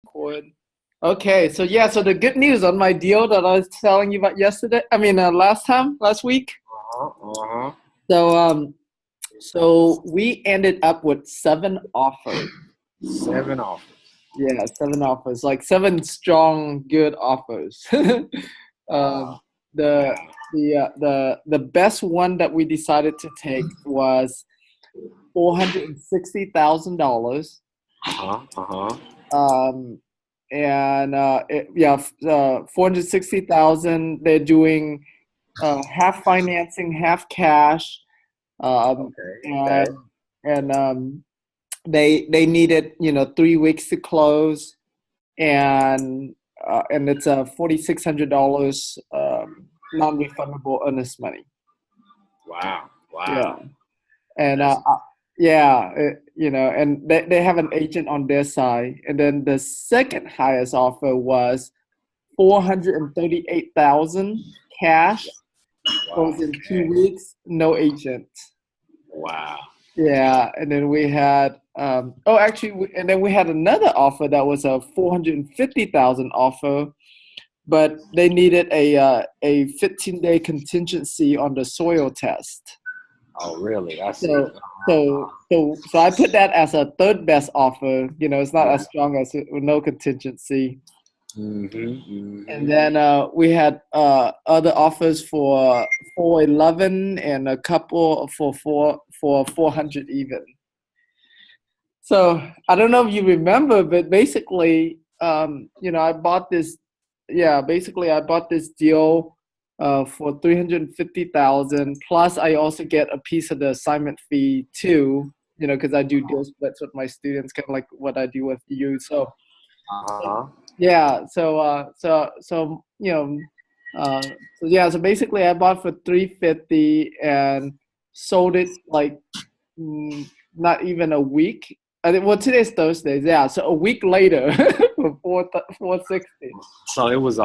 Record. Okay, so yeah, so the good news on my deal that I was telling you about yesterday, last week. Uh-huh. So we ended up with seven offers. 7 offers. Yeah, seven offers, like seven strong, good offers. um, Wow. the Wow. the best one that we decided to take was $460,000. Uh-huh. Uh-huh. Um, and yeah, 460,000. They're doing half financing, half cash, um, Okay. and Okay. and they needed 3 weeks to close, and it's a $4,600 non-refundable earnest money. Wow. Yeah, Wow. and That's yeah, and they have an agent on their side, and then the second highest offer was 438,000 cash. wow. Goes in two Okay. weeks, no agent. Wow. Yeah, and then we had and then we had another offer that was a 450,000 offer, but they needed a 15-day contingency on the soil test. Oh, really? I see. So so I put that as a third best offer. It's not Yeah. as strong as it, with no contingency. Mm-hmm. And Mm-hmm. then we had other offers for 411 and a couple for 400 even. So I don't know if you remember, but basically, I bought this. Yeah, basically, I bought this deal for 350,000. Plus, I also get a piece of the assignment fee too. Because I do deal splits with my students, kind of like what I do with you. Uh-huh. Yeah, so yeah, so basically, I bought for 350 and sold it like not even a week. I think, well, today's Thursday. Yeah, so a week later for 460. So it was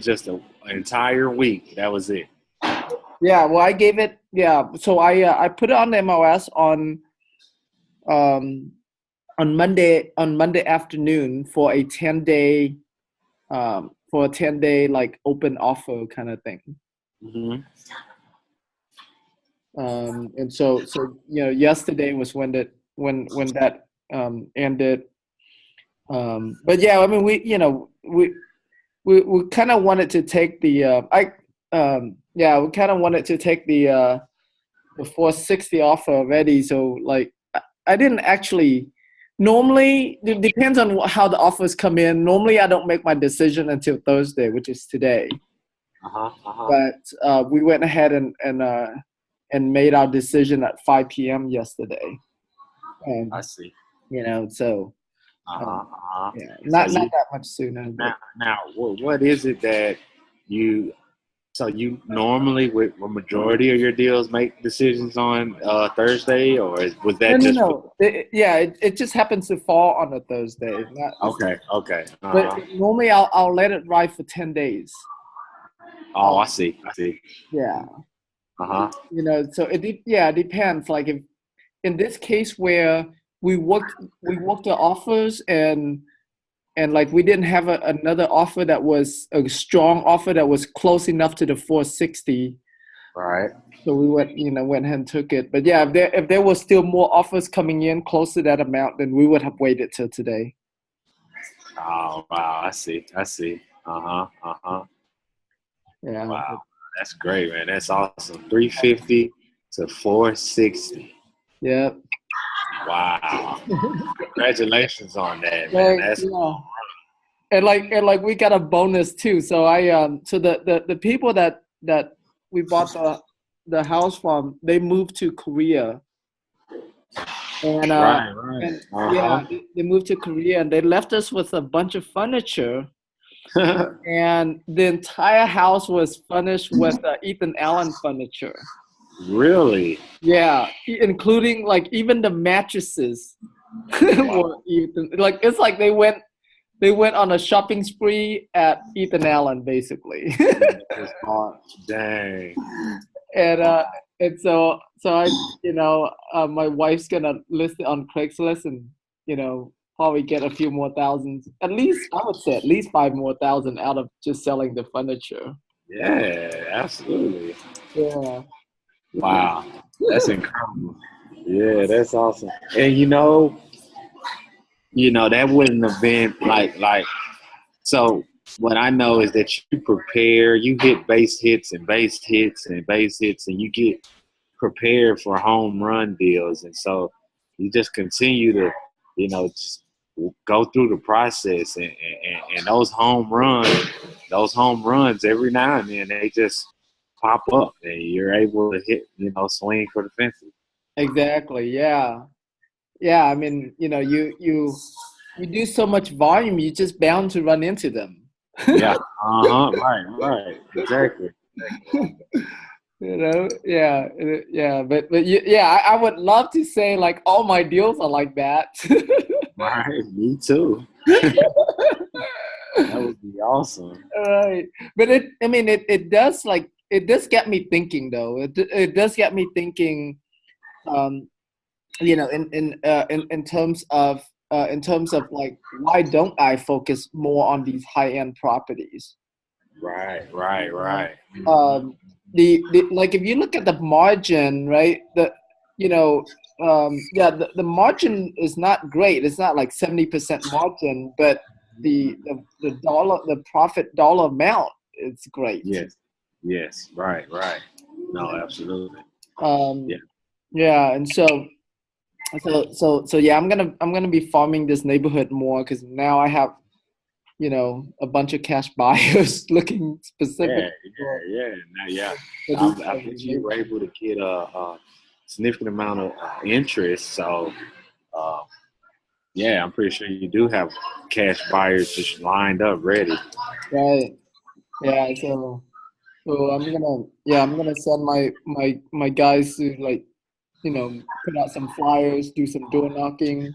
just an entire week. That was it. Yeah, well, I gave it. Yeah, so I put it on the MLS um on Monday afternoon for a 10-day like open offer kind of thing. Mm-hmm. And so yesterday was when that ended. But yeah, I mean, we kind of wanted to take we kind of wanted to take the 460 offer already. So like I didn't actually. Normally, it depends on how the offers come in. Normally, I don't make my decision until Thursday, which is today. Uh-huh. Uh-huh. But we went ahead and made our decision at 5 p.m. yesterday. I Um, see. so Uh-huh. Uh-huh. yeah, So not you that much sooner, but now what is it that you so you normally with a majority of your deals make decisions on Thursday, or was no, that no, just for? no. It just happens to fall on a Thursday. Not, it's, Okay, okay. but Uh-huh. normally I'll let it ride for 10 days. Oh, I see. I see. Yeah, Uh-huh. so it depends. Like if in this case where we worked the offers and like we didn't have another offer that was a strong offer that was close enough to the 460. Right. So we went ahead and took it. But yeah, if there was still more offers coming in close to that amount, then we would have waited till today. Oh, wow. I see. I see. Uh-huh. Uh-huh. Yeah. Wow. That's great, man. That's awesome. 350 to 460. Yeah. Wow. Congratulations on that, man. Thanks. That's Yeah. And like we got a bonus too. So so the people that we bought the house from, they moved to Korea. And right, right. yeah, Uh-huh. they moved to Korea and they left us with a bunch of furniture. And the entire house was furnished with Ethan Allen furniture. really? Yeah, including like even the mattresses were Wow. Ethan. Like it's like they went on a shopping spree at Ethan Allen basically. Just bought. Dang. and Wow. uh and so I my wife's gonna list it on Craigslist and you know probably get a few more thousands. At least I would say at least 5 more thousand out of just selling the furniture. Yeah, absolutely. Yeah. Wow, that's incredible. Yeah, that's awesome. And that wouldn't have been like so. What I know is that you prepare, you hit base hits and base hits and base hits, and you get prepared for home run deals. And so you just continue to, just go through the process, and those home runs every now and then they just pop up, and you're able to hit, swing for the fences. Exactly. Yeah. Yeah. I mean, you do so much volume, you're just bound to run into them. Yeah. Right. Exactly. Yeah, yeah, but I would love to say like all my deals are like that. Right. Me too. That would be awesome. Right, but I mean, it does get me thinking though. It does get me thinking. Um, in terms of like, why don't I focus more on these high end properties? Right. um the like, if you look at the margin, right, you know yeah, the margin is not great. It's not like 70% margin, but the profit dollar amount is great. Yes. Right. No, absolutely. um Yeah. yeah, and so yeah, I'm gonna be farming this neighborhood more, because now I have a bunch of cash buyers looking Yeah, specifically for, yeah. Now, yeah, these I kinds bet of you were neighborhoods. able to get a significant amount of interest. So, uh, yeah, I'm pretty sure you do have cash buyers just lined up, ready. Right. Yeah. So I'm gonna send my guys to, like, put out some flyers, do some door knocking.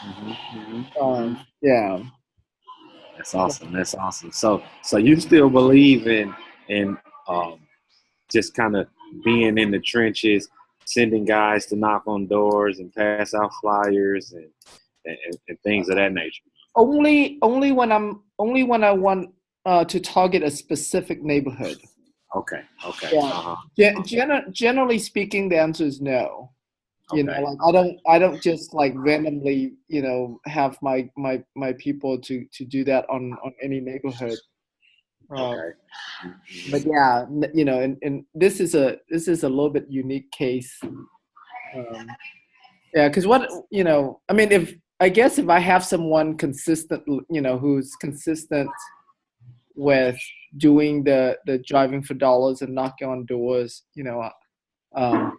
Hmm. Yeah. That's awesome. That's awesome. So you still believe in um, just kind of being in the trenches, sending guys to knock on doors and pass out flyers and things of that nature. Only when I want to target a specific neighborhood. Okay. Yeah. Generally speaking, the answer is no. Okay. Like, I don't just like randomly, have my people to do that on any neighborhood. Um, Okay. but yeah, and this is a little bit unique case. Yeah, because I mean, if I guess if I have someone consistent, who's consistent with doing the driving for dollars and knocking on doors, um,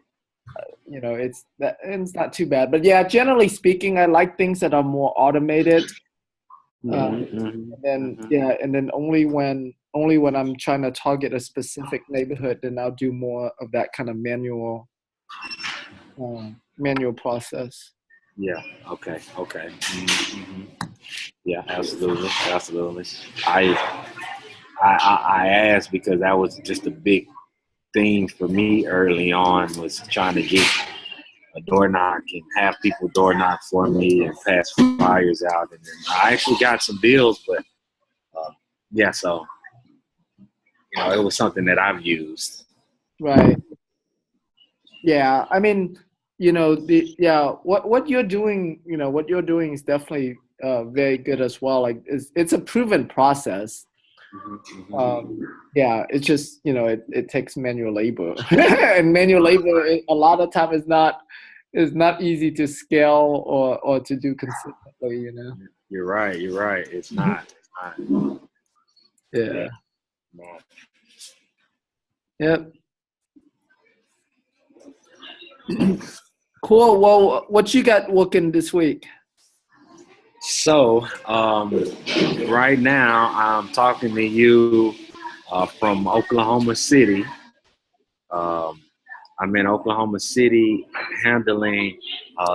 it's not too bad. But yeah, generally speaking, I like things that are more automated. And then only when I'm trying to target a specific neighborhood, then I'll do more of that kind of manual process. Yeah. Okay. Yeah. Absolutely. I, I asked because that was just a big thing for me early on, was trying to get a door knock and have people door knock for me and pass flyers out, and then I actually got some deals. But uh, yeah, so it was something that I've used. Right. Yeah. I mean, what you're doing, is definitely very good as well. Like, it's a proven process. Hmm. Yeah, it's just, it takes manual labor, and manual labor, a lot of time is not easy to scale or to do consistently. You're right. It's not. It's not. Yeah. Yeah. No. Yep. Cool. Well, what you got working this week? So right now I'm talking to you from Oklahoma City. Um, I'm in Oklahoma City handling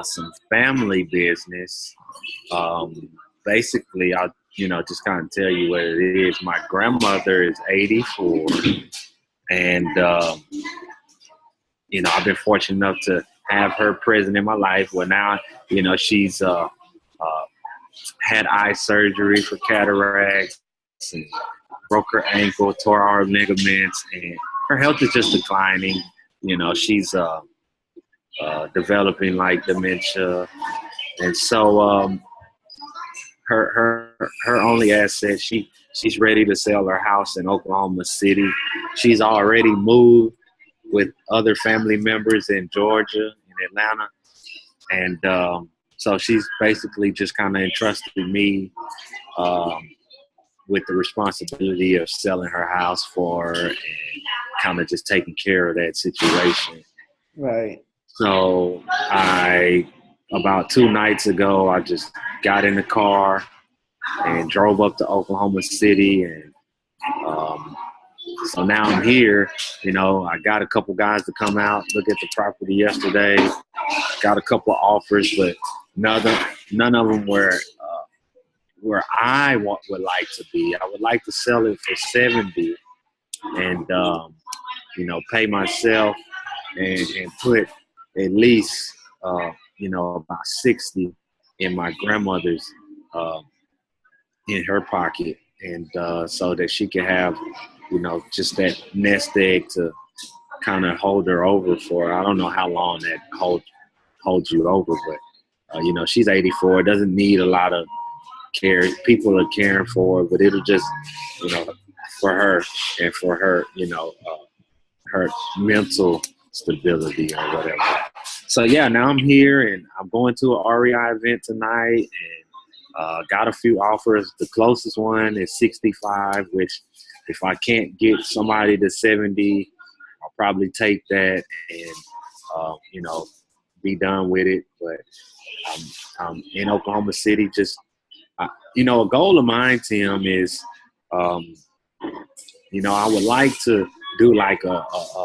some family business. Basically, I'll just kind of tell you what it is. My grandmother is 84, and I've been fortunate enough to have her present in my life. Well, now she's had eye surgery for cataracts and broke her ankle, tore our ligaments, and her health is just declining. You know, she's developing like dementia, and so her only asset, she's ready to sell her house in Oklahoma City. She's already moved with other family members in Georgia, in Atlanta, and so she's basically just kind of entrusted me with the responsibility of selling her house for her and kind of just taking care of that situation. Right. So about 2 nights ago, I just got in the car and drove up to Oklahoma City, and so now I'm here. You know, I got a couple guys to come out, look at the property yesterday. Got a couple of offers, but none of them were where I would like to be. I would like to sell it for 70, and you know, pay myself and put at least you know, about 60 in my grandmother's in her pocket, and so that she can have, you know, just that nest egg to kind of hold her over for. I don't know how long that holds you over, but you know, she's 84. Doesn't need a lot of care. People are caring for her, but it'll just, you know, for her and for her, you know, her mental stability or whatever. So yeah, now I'm here and I'm going to an REI event tonight, and got a few offers. The closest one is 65, which if I can't get somebody to 70, I'll probably take that and you know, be done with it. But I'm in Oklahoma City. Just you know, a goal of mine, Tim, is you know, I would like to do like a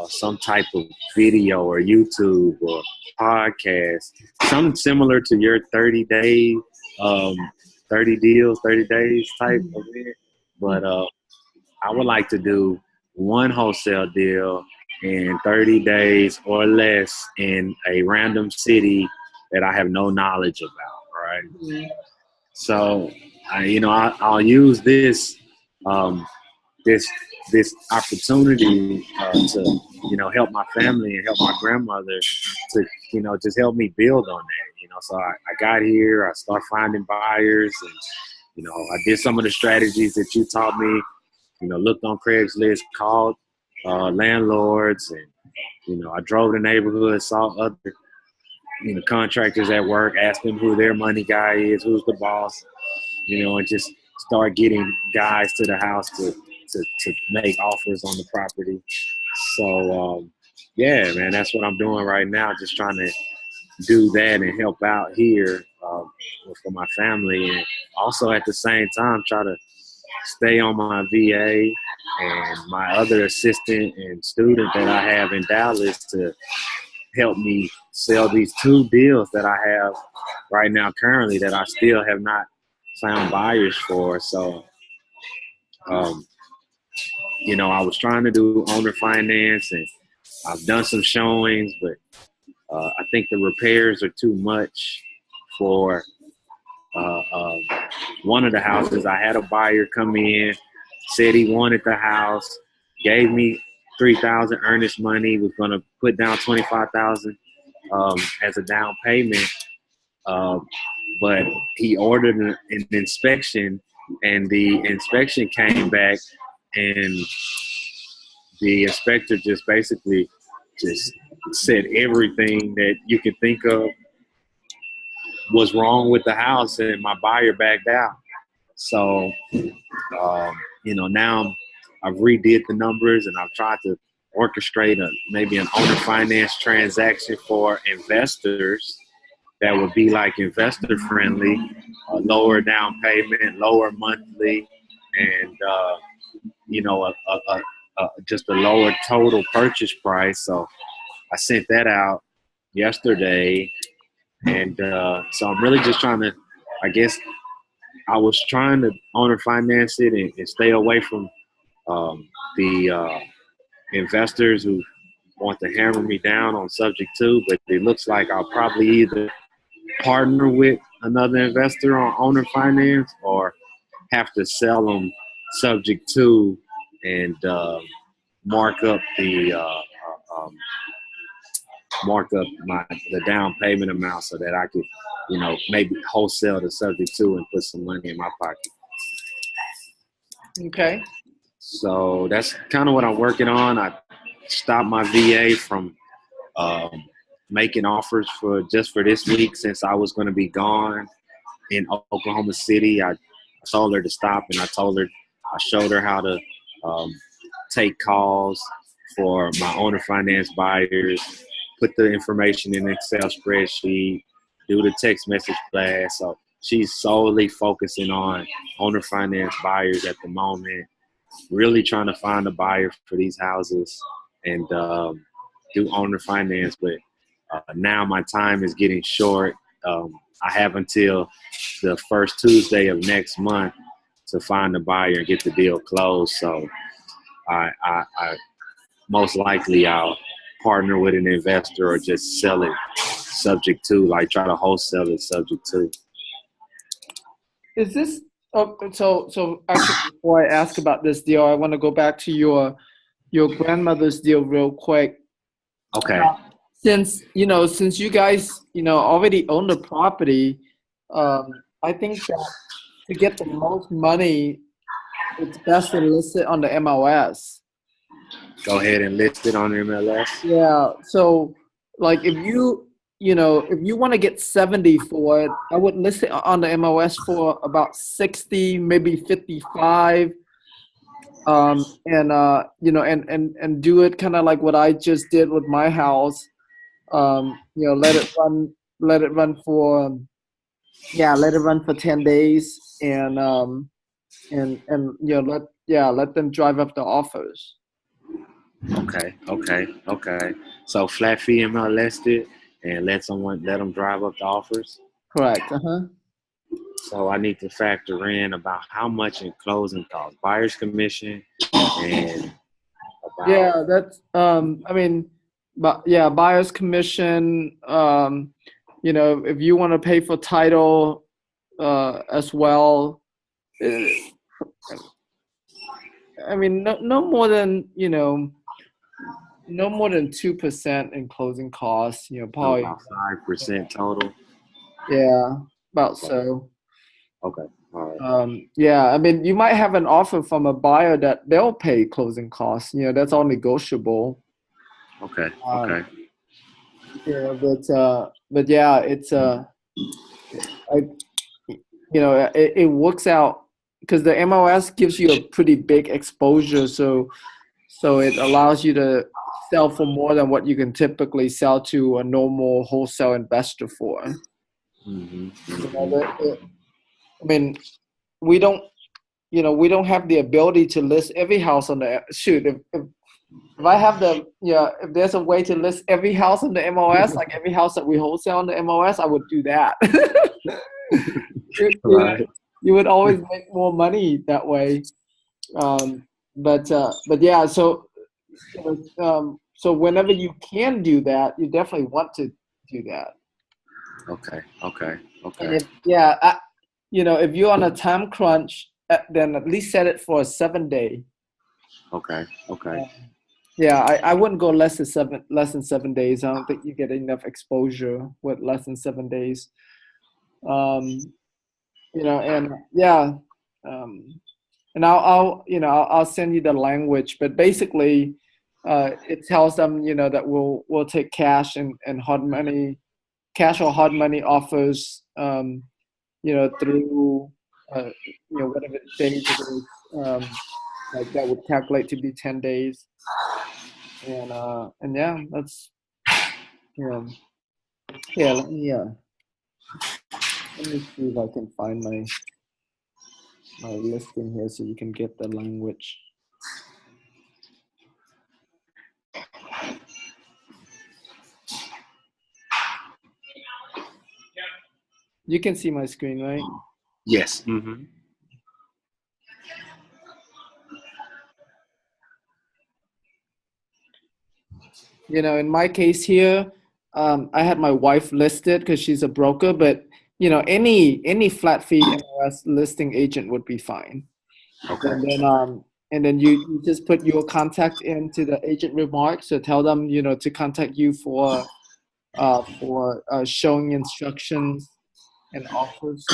some type of video or YouTube or podcast, something similar to your 30 days type of it. But I would like to do one wholesale deal in 30 days or less in a random city that I have no knowledge about, right? Mm-hmm. So, you know, I'll use this this opportunity to, you know, help my family and help my grandmother to, you know, just help me build on that. You know, so I got here, I start finding buyers, and, you know, I did some of the strategies that you taught me. You know, looked on Craigslist, called landlords, and, you know, I drove the neighborhood, saw other, you know, contractors at work, asked them who their money guy is, who's the boss, you know, and just start getting guys to the house to make offers on the property. So, yeah, man, that's what I'm doing right now, just trying to do that and help out here for my family, and also at the same time try to stay on my VA and my other assistant and student that I have in Dallas to help me sell these 2 deals that I have right now currently that I still have not found buyers for. So, you know, I was trying to do owner finance, and I've done some showings, but I think the repairs are too much for one of the houses. I had a buyer come in, said he wanted the house, gave me $3,000 earnest money, was going to put down $25,000 as a down payment, but he ordered an inspection, and the inspection came back, and the inspector just basically just said everything that you could think of was wrong with the house, and my buyer backed out. So, you know, now I've redid the numbers, and I've tried to orchestrate maybe an owner finance transaction for investors that would be like investor friendly, lower down payment, lower monthly, and you know, just a lower total purchase price. So I sent that out yesterday, and so I'm really just trying to, I guess I was trying to owner finance it and stay away from the investors who want to hammer me down on subject to, but it looks like I'll probably either partner with another investor on owner finance, or have to sell them subject to and mark up the mark up the down payment amount so that I could, maybe wholesale the subject to and put some money in my pocket. Okay. So that's kind of what I'm working on. I stopped my VA from making offers for this week since I was going to be gone in Oklahoma City. I told her to stop, and I showed her how to take calls for my owner finance buyers, put the information in an Excel spreadsheet, do the text message blast. So she's solely focusing on owner finance buyers at the moment, really trying to find a buyer for these houses and do owner finance. But now my time is getting short. I have until the first Tuesday of next month to find a buyer and get the deal closed. So I most likely I'll partner with an investor or just sell it subject to, like try to wholesale it subject to. Is this so actually before I ask about this deal, I want to go back to your grandmother's deal real quick. Okay. Since you guys already own the property, I think that to get the most money, it's best to list it on the MLS. Go ahead and list it on the MLS. Yeah. So like if you want to get 70 for it, I would list it on the MLS for about 60, maybe 55. And do it kind of like what I just did with my house. Let it run for 10 days and let them drive up the offers. Okay. So flat fee MLS it and let them drive up the offers. Correct. So I need to factor in about how much in closing costs, buyer's commission, and that's buyer's commission. If you want to pay for title as well. No more than 2% in closing costs. Probably about 5% total. Yeah, about so. Okay. All right. You might have an offer from a buyer that they'll pay closing costs. That's all negotiable. Okay. But yeah, it's it works out because the MLS gives you a pretty big exposure, so it allows you to sell for more than what you can typically sell to a normal wholesale investor for. Mm-hmm. We don't have the ability to list every house on the if I have if there's a way to list every house on the MLS, like every house that we wholesale on the MLS, I would do that. Right. You would always make more money that way. But yeah, so whenever you can do that, you definitely want to do that. Okay. And if you're on a time crunch, then at least set it for a 7-day. Okay. I wouldn't go less than 7 days. I don't think you get enough exposure with less than 7 days. And I'll send you the language, but basically, it tells them that we'll take cash and hard money, cash or hard money offers, through whatever days it is, like that would calculate to be 10 days, and that's let me see if I can find my listing here so you can get the language. You can see my screen, right? Yes. Mm-hmm. In my case here, I had my wife listed because she's a broker, but any flat fee MLS listing agent would be fine. Okay. And then you just put your contact into the agent remarks to tell them to contact you for showing instructions and offers.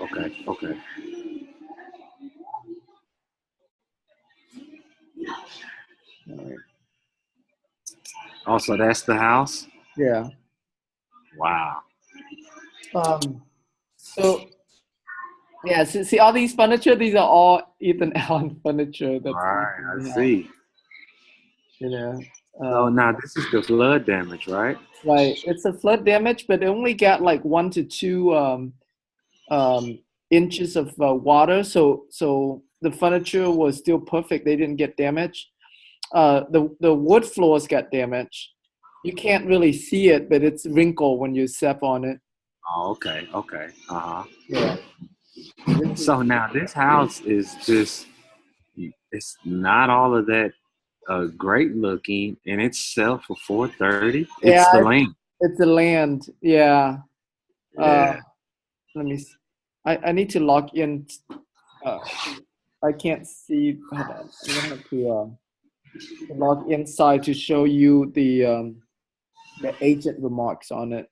Okay. Okay. All right. Oh, so that's the house? Yeah. Wow. So yeah, see all these furniture. These are all Ethan Allen furniture. All That's right, I see. you know. So Um, now this is the flood damage, right? right. It's a flood damage, but it only got like 1 to 2 um, inches of water. So the furniture was still perfect. They didn't get damaged. The wood floors got damaged. You can't really see it, but it's wrinkled when you step on it. Oh, okay. Okay. Uh-huh. Yeah. So now this house is just, it's not all of that great looking, and it's sell for 430. Yeah, It's the land. it's the land. Yeah. Uh, Yeah. let me. I need to log in. Uh, I can't see. Hold on. I'm gonna have to log inside to show you the agent remarks on it.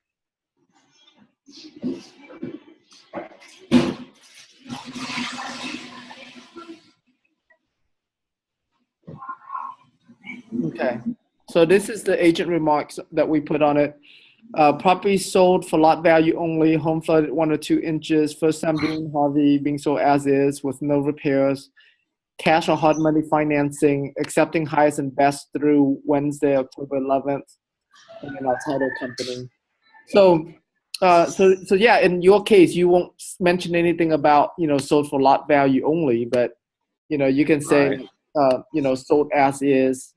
Okay. So this is the agent remarks that we put on it. Property sold for lot value only, home flooded 1 or 2 inches, first time doing Harvey, being sold as is with no repairs, cash or hard money financing, accepting highest and best through Wednesday, October 11th, and then our title company. So, so yeah, in your case, you won't mention anything about sold for lot value only, but you can say Right. sold as is.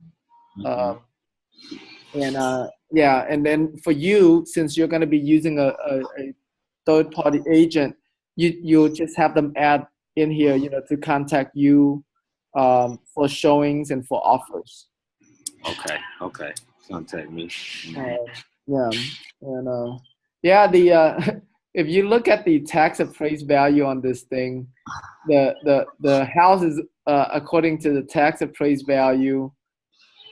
Mm-hmm. Um, and yeah, and then for you, since you're going to be using a third party agent, you just have them add in here, to contact you for showings and for offers. Okay. Okay. Contact me. Uh, yeah, and yeah, the if you look at the tax appraised value on this thing, the house is according to the tax appraised value,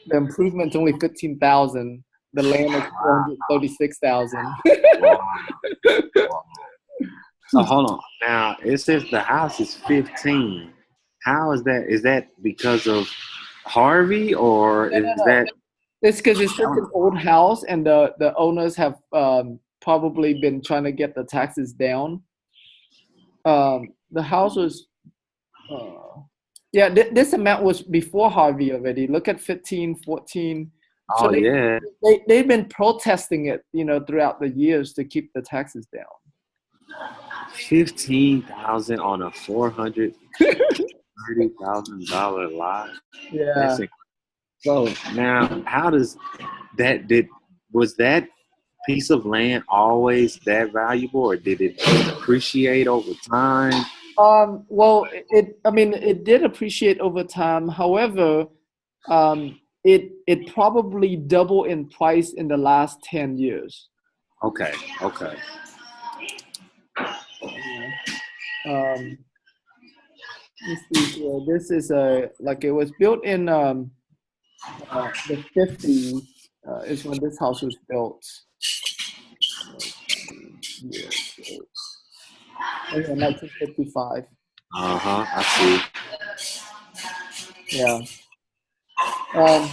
the improvement's only 15,000. The land is 436,000. Wow. Wow. So hold on. Now it says the house is 15. How is that? Is that because of Harvey, or No, no, is no. that? It's because it's such an old house, and the owners have probably been trying to get the taxes down. The house was, uh, yeah, this amount was before Harvey already. Look at 15, 14. So Oh yeah, they've been protesting it, throughout the years to keep the taxes down. 15,000 on a $430,000 lot. Yeah. That's so. Now, how does that did was that piece of land always that valuable, or did it appreciate over time? Well, I mean, it did appreciate over time. However, it probably doubled in price in the last 10 years. Okay, okay. Yeah. Um, let's see here. This is like it was built in the 50s. Is when this house was built. Yeah, oh, yeah, 1955. I see. Yeah. Um,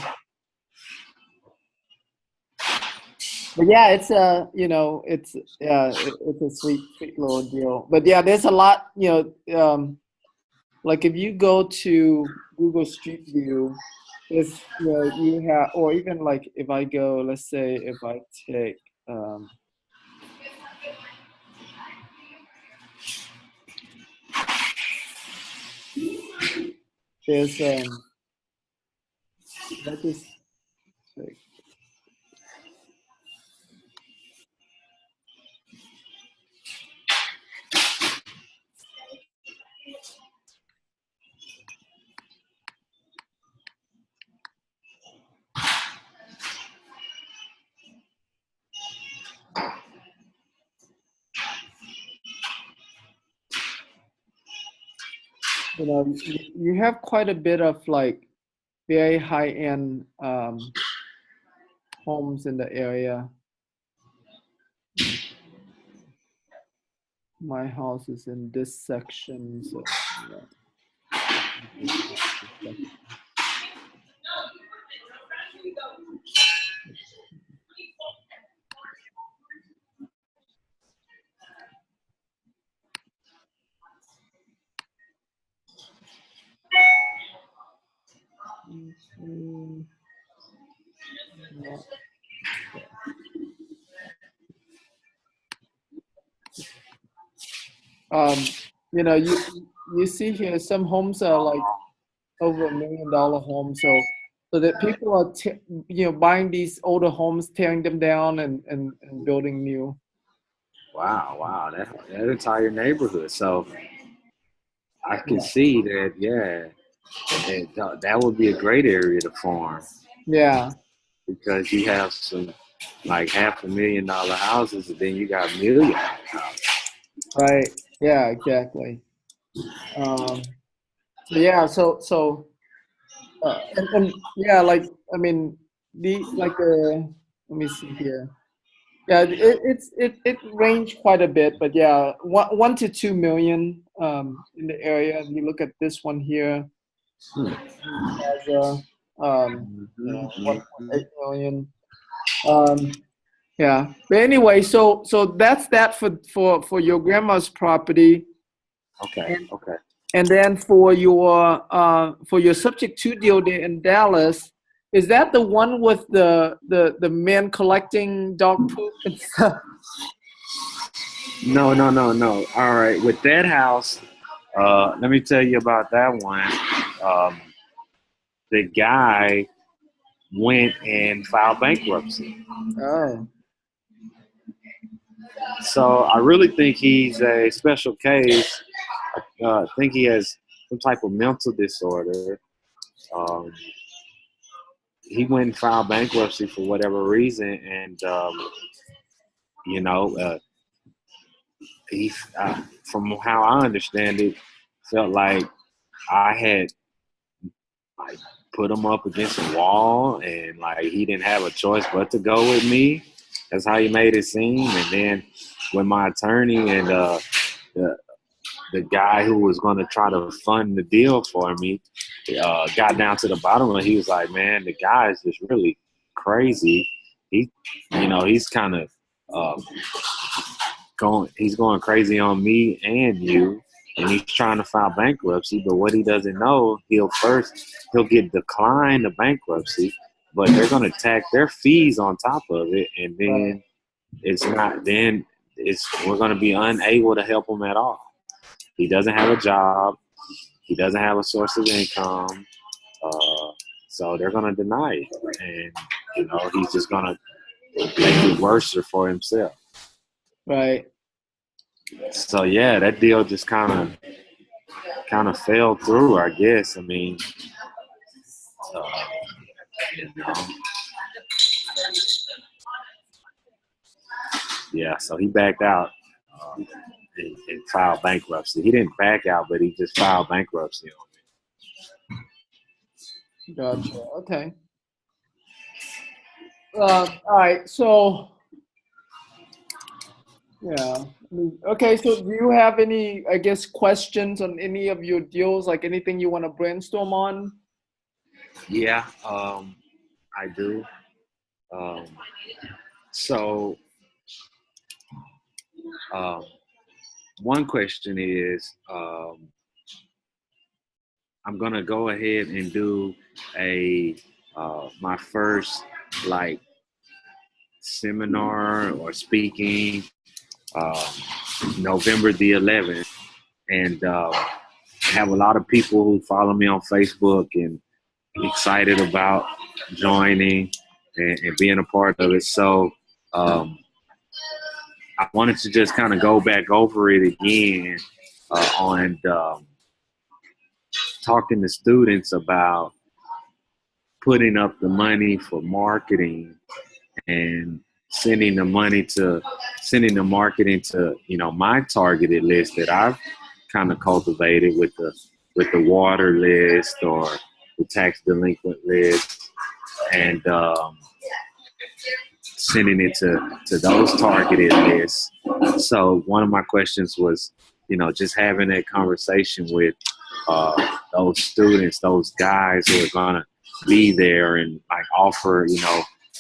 but yeah, it's a it's it's a sweet little deal. But yeah, there's a lot. Like if you go to Google Street View, there's you have, or even like if I go, let's say if I take there's let's just take, you have quite a bit of like very high-end homes in the area. My house is in this section, so yeah. Um, you see here some homes are like over $1 million homes, so that people are buying these older homes, tearing them down and building new. Wow, that entire neighborhood. So I can see that, yeah, that would be a great area to farm Yeah, because you have some like $500,000 houses, and then you got million houses. right. Yeah, exactly. Yeah, and yeah, like I mean the like let me see here. Yeah, it ranged quite a bit, but yeah, 1 to 2 million in the area. If you look at this one here, Hmm. Plaza, Mhm. 1.8 million. Um, yeah, but anyway, so that's that for your grandma's property, Okay, and okay. and then for your subject to deal there in Dallas, is that the one with the men collecting dog poop and stuff? No. All right, with that house, let me tell you about that one. Um, the guy went and filed bankruptcy. Oh, So I really think he's a special case. I think he has some type of mental disorder. Um, he went and filed bankruptcy for whatever reason, and you know, he, from how I understand it, felt like I had like put him up against a wall, and like he didn't have a choice but to go with me. That's how he made it seem. And then when my attorney and the the guy who was going to try to fund the deal for me got down to the bottom of it, he was like, "Man, the guy is just really crazy. He, he's kind of um, going crazy on me and you, and he's trying to file bankruptcy. But what he doesn't know, he'll get declined the bankruptcy, but they're going to tack their fees on top of it, and right, then it's not then it's we're going to be unable to help him at all. He doesn't have a job. He doesn't have a source of income. Uh, so they're going to deny it, and he's just going to make it worse for himself. right. So yeah, that deal just kind of fell through, I guess. I mean, uh, you know, yeah. So he backed out and filed bankruptcy. He didn't back out, but he just filed bankruptcy on Gotcha. Okay. All right. So yeah. Okay. So do you have any, I guess, questions on any of your deals? Like anything you want to brainstorm on? it. Yeah, I do. Um, so um, one question is, I'm gonna go ahead and do a my first like seminar or speaking um, November the 11th, and I have a lot of people who follow me on Facebook and excited about joining and being a part of it. So um, I wanted to just kind of go back over it again on talking to students about putting up the money for marketing and sending the marketing to my targeted list that I've kind of cultivated with the with the water list or the tax delinquent list, and sending it to those targeted lists. So one of my questions was, just having that conversation with those students, those guys who are gonna be there, and like offer,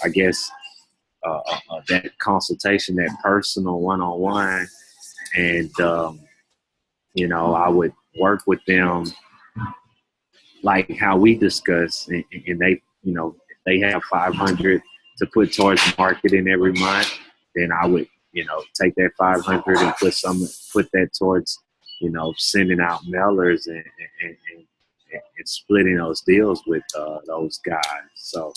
I guess that consultation, that personal one-on-one, and I would work with them like how we discuss, and they, if they have 500 to put towards marketing every month, then I would, take that 500 and put that towards, sending out mailers and splitting those deals with those guys. So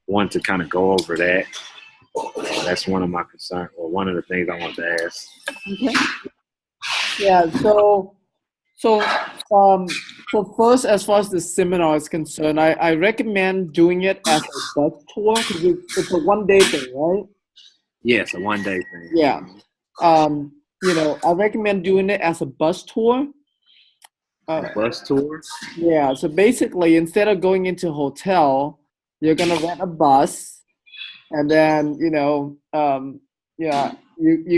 wanted to kind of go over that. That's one of my concerns, or one of the things I want to ask. Okay. Yeah. So first, as far as the seminar is concerned, I recommend doing it as a bus tour because it's a 1 day thing, right? Yes, a 1 day thing. Yeah. I recommend doing it as a bus tour. Bus tour? Yeah. So basically, instead of going into a hotel, you're gonna rent a bus, and then you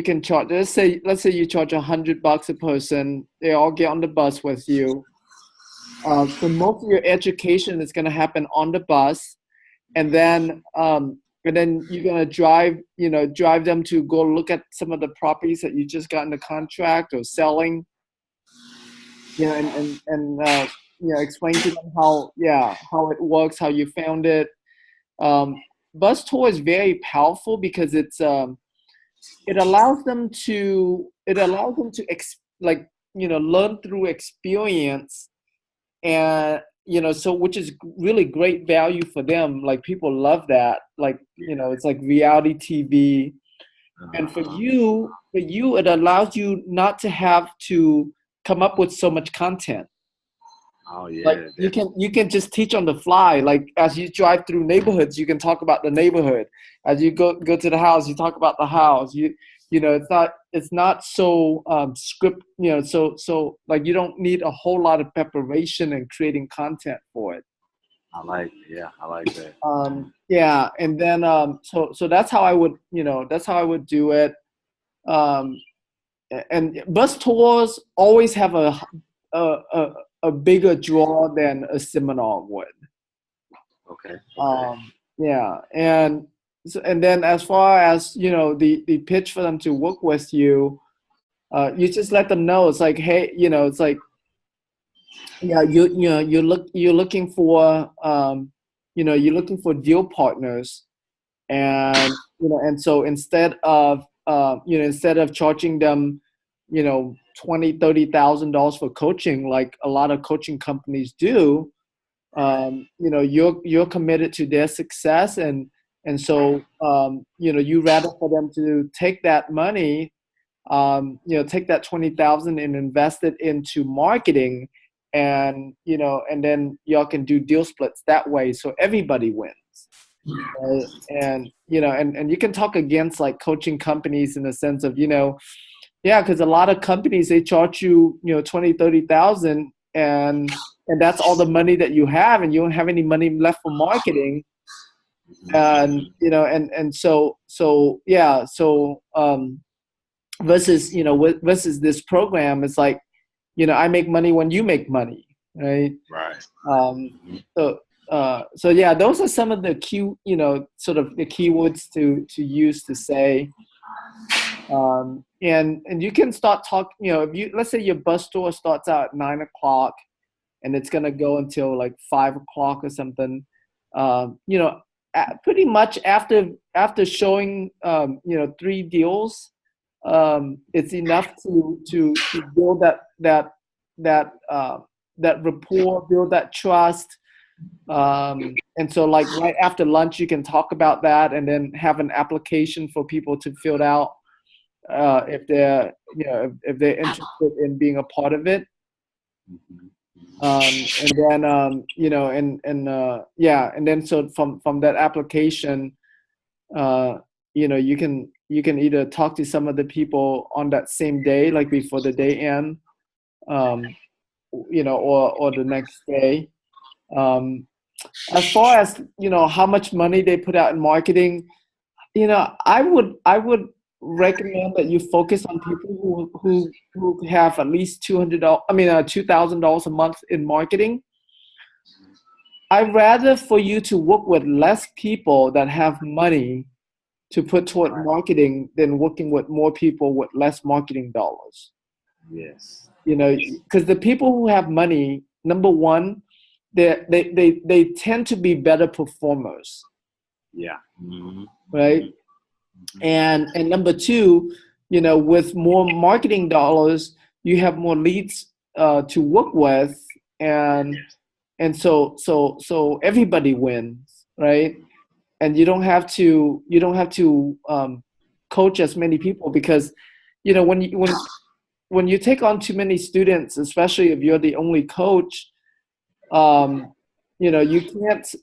can charge. Let's say you charge $100 a person. They all get on the bus with you. So most of your education is going to happen on the bus, and then you're going to drive them to go look at some of the properties that you just got in the contract or selling. And explain to them how it works, how you found it. Bus tour is very powerful because it allows them to learn through experience, and so which is really great value for them. Like people love that, it's like reality TV. And for you it allows you not to have to come up with so much content. Oh yeah. Like you can just teach on the fly. Like as you drive through neighborhoods, you can talk about the neighborhood. As you go to the house, you talk about the house. It's not so script. So like you don't need a whole lot of preparation and creating content for it. I like that. Yeah, and then so that's how I would do it. And bus tours always have a bigger draw than a seminar would. Okay. Yeah, and then as far as the pitch for them to work with you, you just let them know. It's like, hey, it's like, yeah, you're looking for you're looking for deal partners, and and so instead of charging them $20,000-$30,000 for coaching, like a lot of coaching companies do, you're committed to their success, and so you rather for them to take that money, take that 20,000 and invest it into marketing, and and then y'all can do deal splits that way, so everybody wins. Right? And and you can talk against like coaching companies in the sense of because a lot of companies, they charge you 20,000-30,000, and that's all the money that you have, and you don't have any money left for marketing. And versus versus this program, it's like I make money when you make money, right? So yeah, those are some of the key sort of the keywords to use to say. And you can start talking, if let's say your bus tour starts out at 9 o'clock and it's going to go until like 5 o'clock or something, pretty much after showing 3 deals, it's enough to build that rapport, build that trust. And so like right after lunch, you can talk about that and then have an application for people to fill out if they're interested in being a part of it. And then and then so from that application, you can either talk to some of the people on that same day, like before the day end, or the next day. Um, as far as how much money they put out in marketing, I would recommend that you focus on people who have at least $200. I mean, $2,000 a month in marketing. I'd rather for you to work with less people that have money to put toward marketing than working with more people with less marketing dollars. Yes. Because the people who have money, number one, they tend to be better performers. Yeah. Mm-hmm. Right. And number two, with more marketing dollars, you have more leads to work with, and so everybody wins, right? And you don't have to coach as many people, because when you take on too many students, especially if you're the only coach, you can't.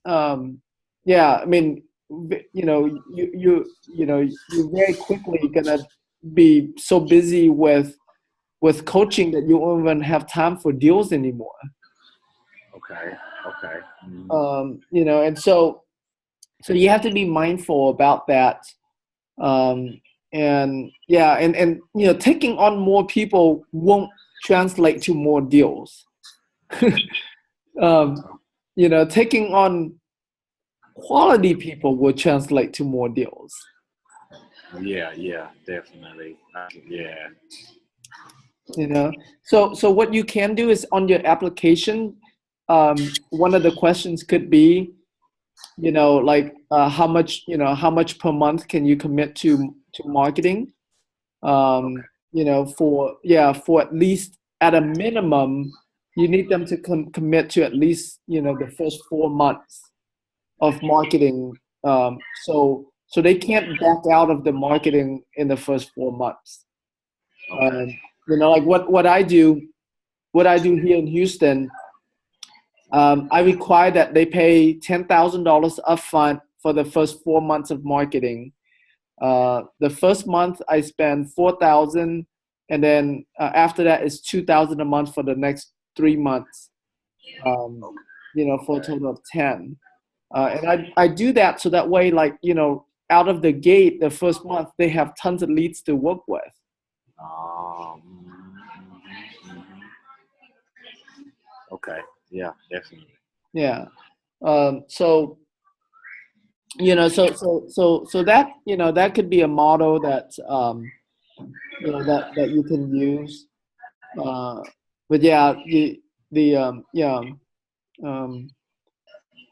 Yeah, I mean, you're very quickly gonna be so busy with coaching that you won't even have time for deals anymore. Okay. Okay. Mm-hmm. And so you have to be mindful about that. And yeah, and taking on more people won't translate to more deals. um, taking on quality people will translate to more deals. Yeah. Yeah. Definitely. Yeah. So what you can do is, on your application, one of the questions could be, like, how much per month can you commit to marketing? For at least, at a minimum, you need them to commit to at least the first 4 months of marketing. So they can't back out of the marketing in the first 4 months. Okay. Like what I do here in Houston. I require that they pay $10,000 upfront for the first 4 months of marketing. The first month I spend 4,000, and then after that is 2,000 a month for the next 3 months. For a total of 10. And I do that so that way, like, out of the gate, the first month they have tons of leads to work with. Okay. Yeah, definitely. Yeah. So that could be a model that you can use. But yeah, um,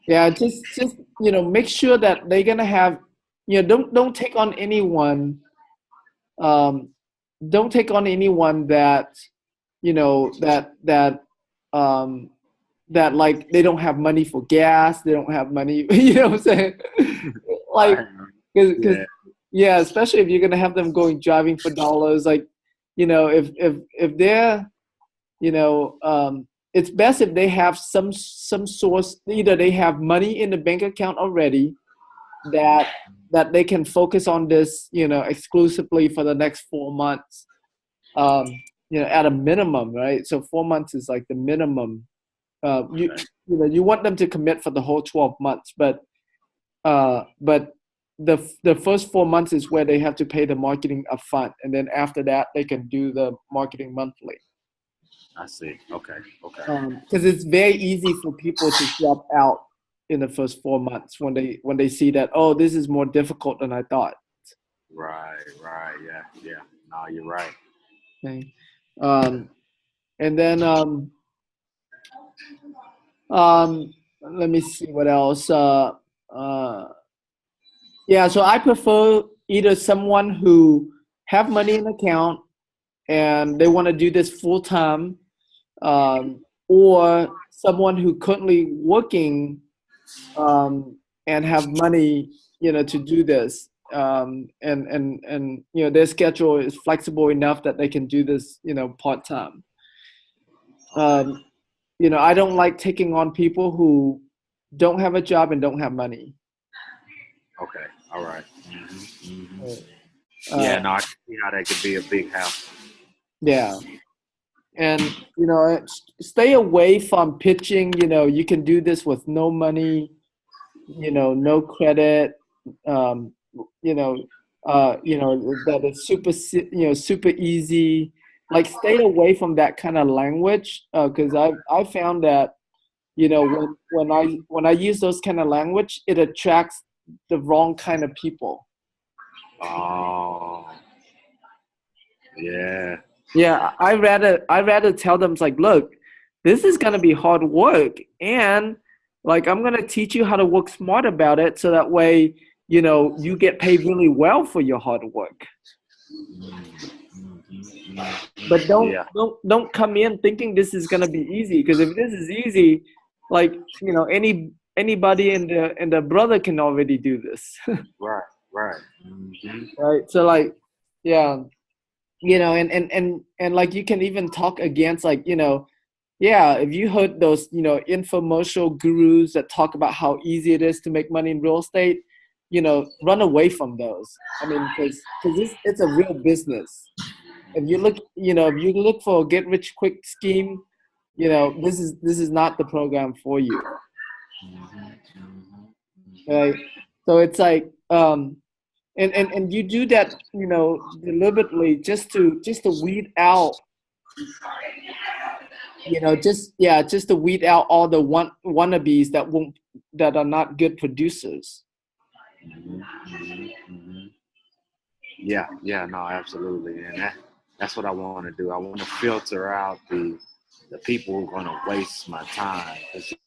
just make sure that they're gonna have, don't take on anyone, um, don't take on anyone that um, that, like, they don't have money for gas, they don't have money, what I'm saying? Like, because Yeah. yeah, especially if you're gonna have them going driving for dollars, like, if they're, it's best if they have some source. Either they have money in the bank account already that they can focus on this, exclusively for the next 4 months, at a minimum, right? So 4 months is like the minimum. You want them to commit for the whole 12 months, but the first 4 months is where they have to pay the marketing upfront, and then after that they can do the marketing monthly. I see. Okay. Okay. Because it's very easy for people to drop out in the first 4 months when they see that, oh, this is more difficult than I thought. Right. Right. Yeah. Yeah. No, you're right. Okay. And then let me see what else. Uh, yeah, so I prefer either someone who have money in account and they want to do this full time, or someone who currently working, and have money, to do this, and their schedule is flexible enough that they can do this, part time. Um, I don't like taking on people who don't have a job and don't have money. Okay. All right. Yeah. Uh, No, I can see how that could be a big house. yeah, and stay away from pitching. You can do this with no money, no credit, um, that is super easy. Like, stay away from that kind of language, because I found that when I use those kind of language, it attracts the wrong kind of people. Oh, yeah. Yeah, I rather tell them, it's like, look, this is gonna be hard work, and like, I'm gonna teach you how to work smart about it, so that way, you get paid really well for your hard work. But don't Yeah. don't come in thinking this is gonna be easy, because if this is easy, like, anybody and the brother can already do this. Right. Right. Mm-hmm. Right? So, like, yeah, and like, you can even talk against, like, yeah, if you heard those infomercial gurus that talk about how easy it is to make money in real estate, run away from those. I mean, because it's a real business. If you look for a get rich quick scheme, this is not the program for you. Right? So it's like, and you do that, deliberately, just to weed out, just to weed out all the wannabes that are not good producers. Yeah, yeah, no, absolutely, and that's what I want to do. I want to filter out the people who are going to waste my time.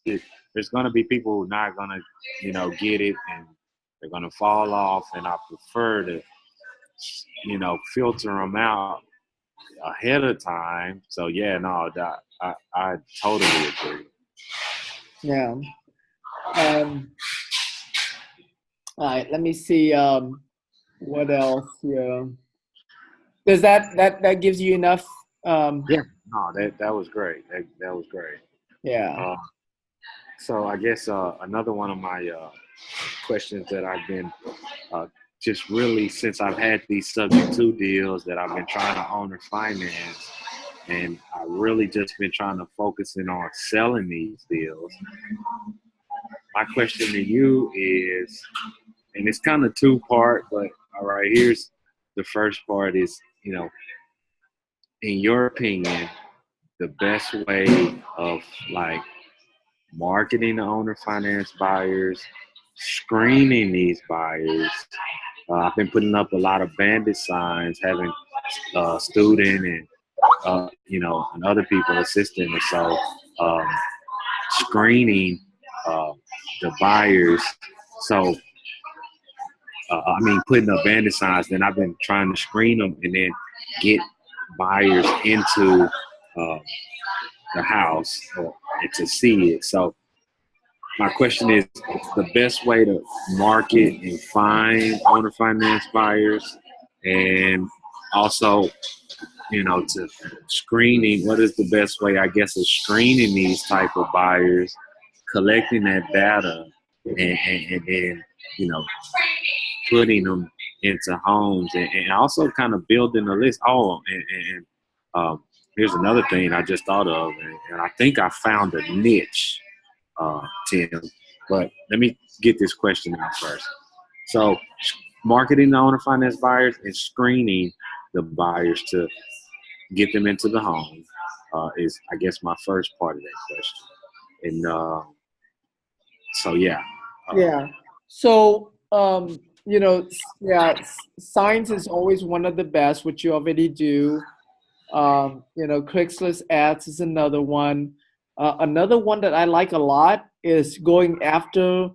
There's going to be people who are not going to, get it, and they're going to fall off. And I prefer to, filter them out ahead of time. So yeah, no, I totally agree. Yeah. All right. Let me see. What else here? Does that gives you enough? Yeah, no, that was great. That was great. Yeah. So I guess another one of my questions that I've been just really, since I've had these subject to deals that I've been trying to owner finance, and I really just been trying to focus in on selling these deals. My question to you is, and it's kind of two part, but all right, here's the first part is, in your opinion, the best way of like marketing the owner finance buyers, screening these buyers. I've been putting up a lot of bandit signs, having student and and other people assisting. And so screening the buyers. So putting up bandit signs. Then I've been trying to screen them and then get buyers into the house and to see it. So my question is the best way to market and find owner finance buyers, and also, to screening, what is the best way, I guess, of screening these type of buyers, collecting that data, and then, putting them into homes, and also kind of building a list. Oh, and here's another thing I just thought of, and I think I found a niche, Tim. But let me get this question out first. So, marketing the owner finance buyers and screening the buyers to get them into the home is, I guess, my first part of that question. And so, yeah. Yeah. So, yeah, signs is always one of the best, which you already do. Craigslist ads is another one. Another one that I like a lot is going after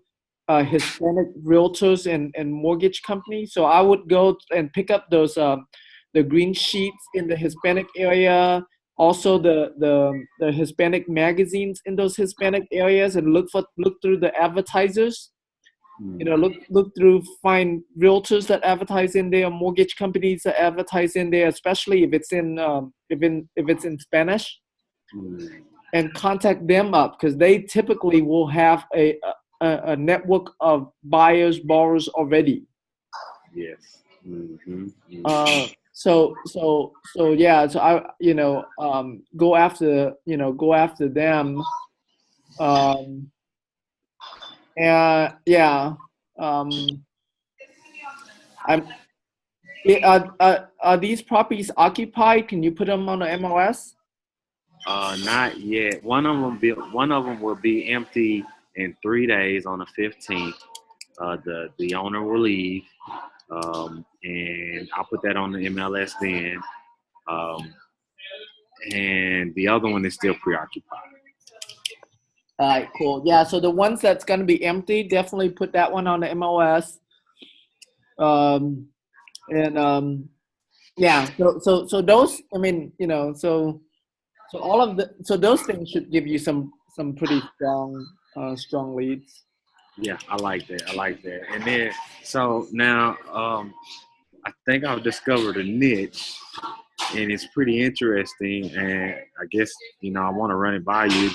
Hispanic realtors and mortgage companies. So I would go and pick up those the green sheets in the Hispanic area, also the Hispanic magazines in those Hispanic areas, and look through the advertisers. Look through, find realtors that advertise in there, mortgage companies that advertise in there, especially if it's in Spanish, and contact them up, because they typically will have a network of buyers, borrowers already. Yes. Mm-hmm. Mm-hmm. so yeah, so I, go after, go after them. Um, and yeah, um, I'm, are these properties occupied? Can you put them on the MLS? Not yet. One of them will be empty in 3 days on the 15th. The owner will leave, and I'll put that on the MLS then. Um, and the other one is still preoccupied. All right, cool. Yeah, so the ones that's going to be empty, definitely put that one on the MLS. Um, and yeah, so those, I mean, so all of the, so those things should give you some pretty strong leads. Yeah, I like that. I like that. And then, so now, I think I've discovered a niche, and it's pretty interesting. And I guess I want to run it by you.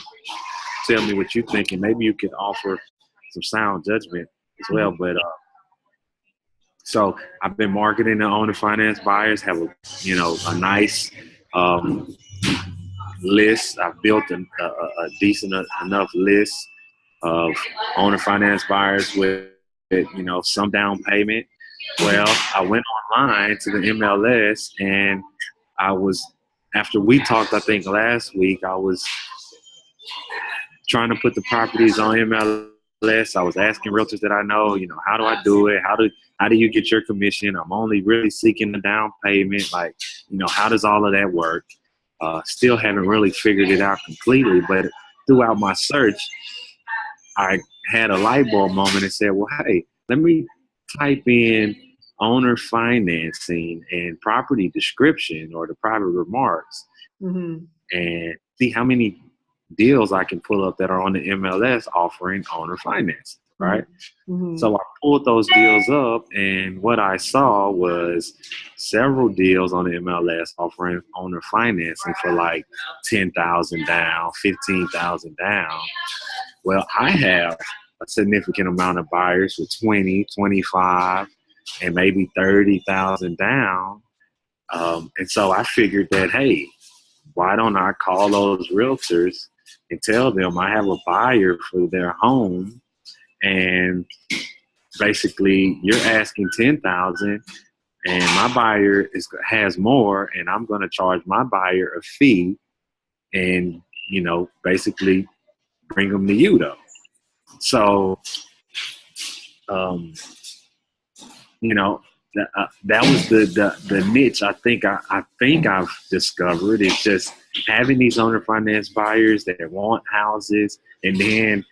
Tell me what you think, and maybe you could offer some sound judgment as well. Mhm. But so I've been marketing to owner finance buyers. Have a nice um, list. I've built a decent enough list of owner finance buyers with some down payment. Well, I went online to the MLS, and I was after we talked, I think last week, I was trying to put the properties on MLS. I was asking realtors that I know, how do I do it? How do you get your commission? I'm only really seeking the down payment. Like, how does all of that work? Still haven't really figured it out completely, but throughout my search, I had a light bulb moment and said, well, hey, let me type in owner financing and property description or the private remarks Mhm. and see how many deals I can pull up that are on the MLS offering owner financing, right? Mhm. Mhm. So I pulled those deals up, and what I saw was several deals on the MLS offering owner financing for like 10,000 down, 15,000 down. Well, I have a significant amount of buyers with 20, 25, and maybe 30,000 down. And so I figured that, hey, why don't I call those realtors and tell them I have a buyer for their home, and basically you're asking 10,000 and my buyer has more, and I'm going to charge my buyer a fee and basically bring them to you though. So um, that was the niche I think I've discovered. It's just having these owner finance buyers that want houses, and then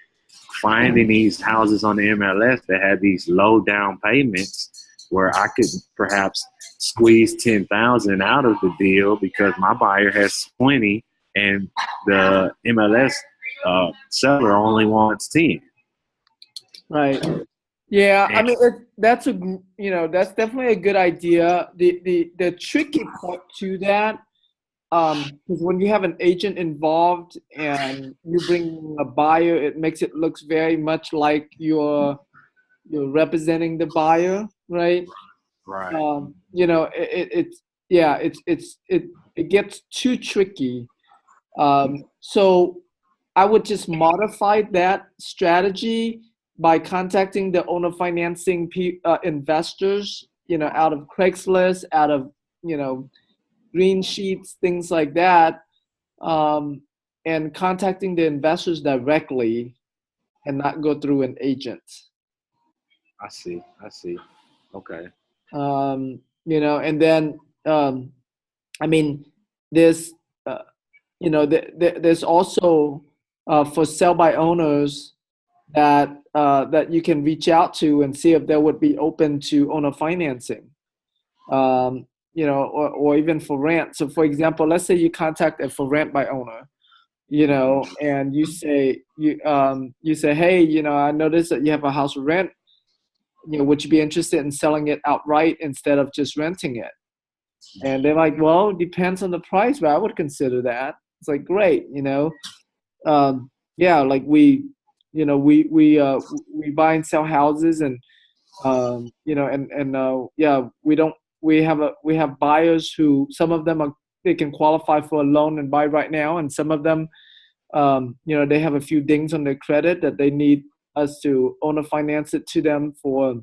finding these houses on the MLS that have these low down payments where I could perhaps squeeze 10,000 out of the deal because my buyer has 20 and the MLS seller only wants 10. Right. Yeah, I And mean that's that's definitely a good idea. The tricky part to that, because when you have an agent involved and you bring a buyer, it makes it looks very much like you're representing the buyer, right? right, It's yeah, it gets too tricky. So I would just modify that strategy by contacting the owner financing investors, out of Craigslist, out of, green sheets, things like that, um, and contacting the investors directly and not go through an agent. I see. Okay. And then, I mean, there's, uh, there's also for sell by owners that you can reach out to and see if they would be open to owner financing, or even for rent. So, for example, let's say you contact a for rent by owner, and you say, hey, I noticed that you have a house for rent. Would you be interested in selling it outright instead of just renting it? And they're like, well, it depends on the price, but I would consider that. It's like, great, yeah, like we buy and sell houses, and yeah, we don't we have buyers who, some of them they can qualify for a loan and buy right now, and some of them, they have a few dings on their credit that they need us to owner finance it to them for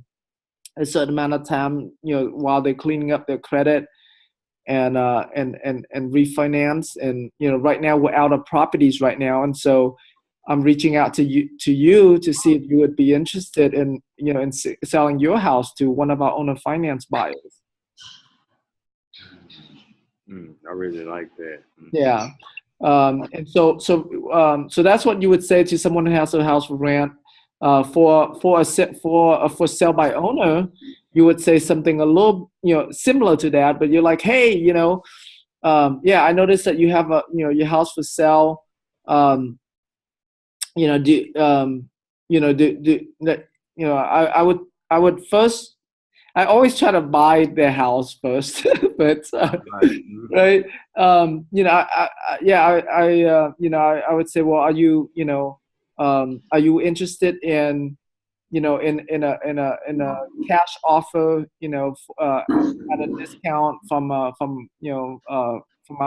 a certain amount of time, while they're cleaning up their credit and refinance. And right now we're out of properties right now, and so I'm reaching out to you to see if you would be interested in selling your house to one of our owner finance buyers. I really like that. Yeah. And so that's what you would say to someone who has a house for rent. For sale by owner, you would say something a little similar to that, but you're like, hey, I noticed that you have your house for sale. I would first. I always try to buy their house first, but right. I would say, well, are you interested in in a cash offer, at a discount from our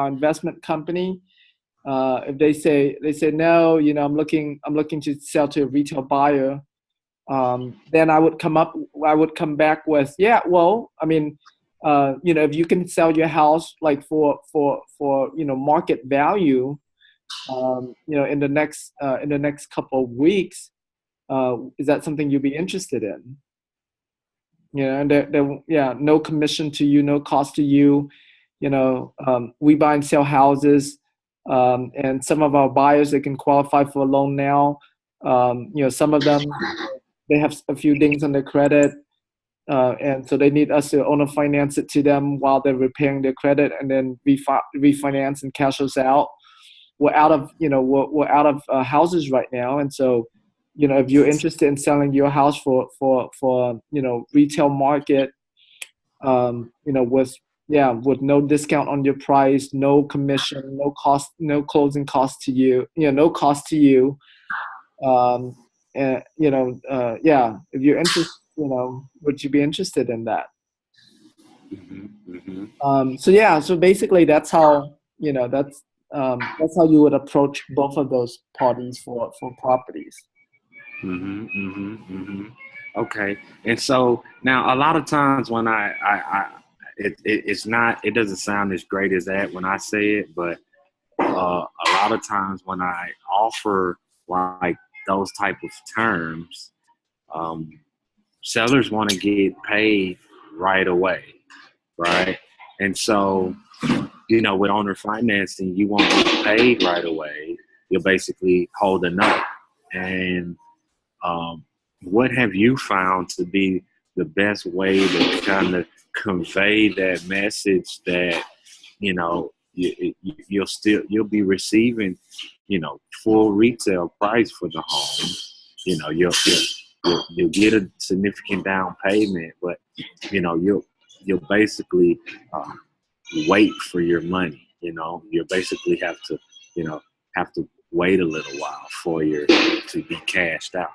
investment company? If they say no, I'm looking to sell to a retail buyer, then I would come back with, yeah, well, I mean, if you can sell your house like for market value, in the next couple of weeks, is that something you'd be interested in? And no commission to you, no cost to you. We buy and sell houses, and some of our buyers, they can qualify for a loan now. Some of them, they have a few dings on their credit, and so they need us to owner finance it to them while they're repairing their credit, and then refinance and cash us out. We're out of houses right now, and so if you're interested in selling your house for retail market, with no discount on your price, no commission, no cost, no closing cost to you, no cost to you. If you're interested, would you be interested in that? So basically that's how you would approach both of those parties for properties. Okay. And so now a lot of times when it doesn't sound as great as that when I say it, but a lot of times when I offer like those type of terms, sellers want to get paid right away, right? And so, with owner financing, you won't get paid right away. You're basically holding up. And what have you found to be the best way to kind of convey that message that you'll be receiving full retail price for the home? You'll get a significant down payment, but you'll basically wait for your money. You basically have to wait a little while for to be cashed out.